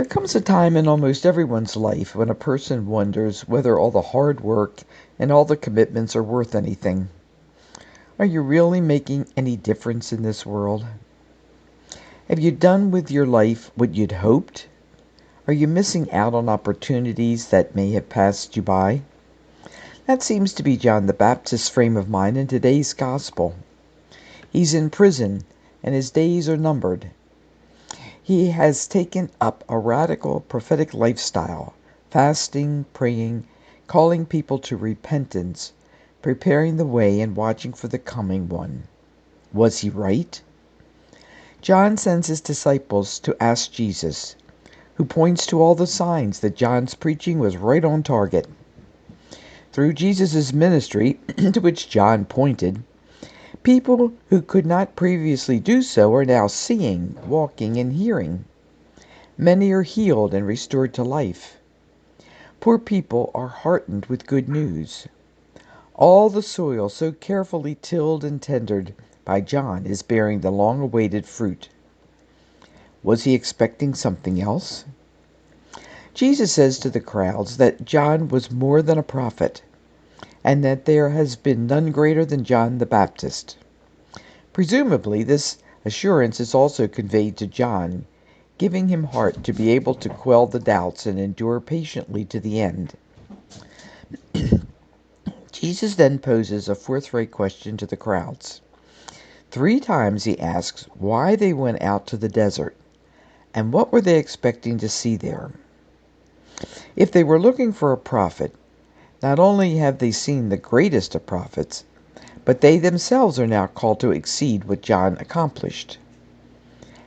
There comes a time in almost everyone's life when a person wonders whether all the hard work and all the commitments are worth anything. Are you really making any difference in this world? Have you done with your life what you'd hoped? Are you missing out on opportunities that may have passed you by? That seems to be John the Baptist's frame of mind in today's gospel. He's in prison, and his days are numbered. He has taken up a radical prophetic lifestyle, fasting, praying, calling people to repentance, preparing the way and watching for the coming one. Was he right? John sends his disciples to ask Jesus, who points to all the signs that John's preaching was right on target. Through Jesus' ministry, to which John pointed, people who could not previously do so are now seeing, walking, and hearing. Many are healed and restored to life. Poor people are heartened with good news. All the soil so carefully tilled and tendered by John is bearing the long-awaited fruit. Was he expecting something else? Jesus says to the crowds that John was more than a prophet, and that there has been none greater than John the Baptist. Presumably, this assurance is also conveyed to John, giving him heart to be able to quell the doubts and endure patiently to the end. Jesus then poses a forthright question to the crowds. 3 times he asks why they went out to the desert, and what were they expecting to see there. If they were looking for a prophet, not only have they seen the greatest of prophets, but they themselves are now called to exceed what John accomplished.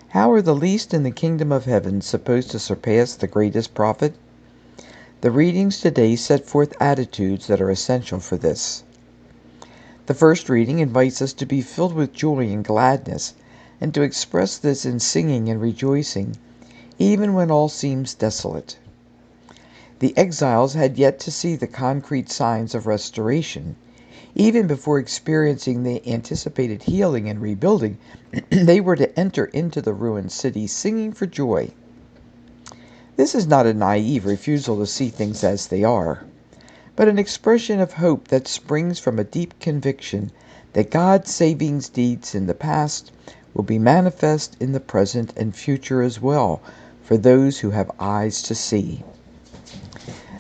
How are the least in the kingdom of heaven supposed to surpass the greatest prophet? The readings today set forth attitudes that are essential for this. The first reading invites us to be filled with joy and gladness, and to express this in singing and rejoicing, even when all seems desolate. The exiles had yet to see the concrete signs of restoration. Even before experiencing the anticipated healing and rebuilding, they were to enter into the ruined city singing for joy. This is not a naive refusal to see things as they are, but an expression of hope that springs from a deep conviction that God's saving deeds in the past will be manifest in the present and future as well for those who have eyes to see.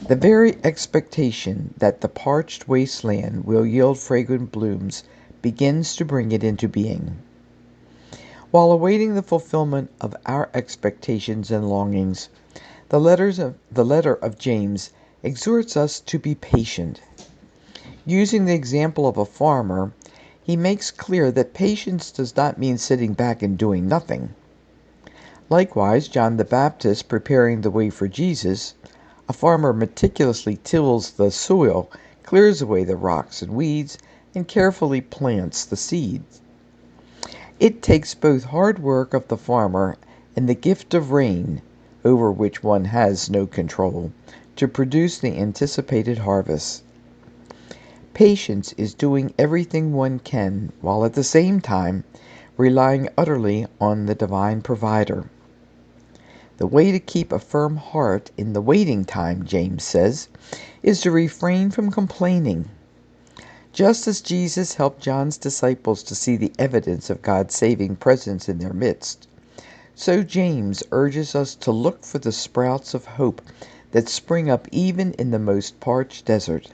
The very expectation that the parched wasteland will yield fragrant blooms begins to bring it into being. While awaiting the fulfillment of our expectations and longings, the letter of James exhorts us to be patient. Using the example of a farmer, he makes clear that patience does not mean sitting back and doing nothing. Likewise, John the Baptist, preparing the way for Jesus, a farmer meticulously tills the soil, clears away the rocks and weeds, and carefully plants the seeds. It takes both hard work of the farmer and the gift of rain, over which one has no control, to produce the anticipated harvest. Patience is doing everything one can, while at the same time relying utterly on the divine provider. The way to keep a firm heart in the waiting time, James says, is to refrain from complaining. Just as Jesus helped John's disciples to see the evidence of God's saving presence in their midst, so James urges us to look for the sprouts of hope that spring up even in the most parched desert.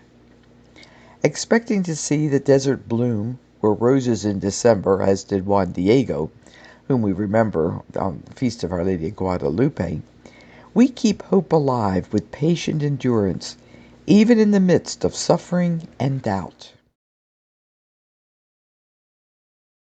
Expecting to see the desert bloom or roses in December, as did Juan Diego, whom we remember on the Feast of Our Lady of Guadalupe, we keep hope alive with patient endurance, even in the midst of suffering and doubt.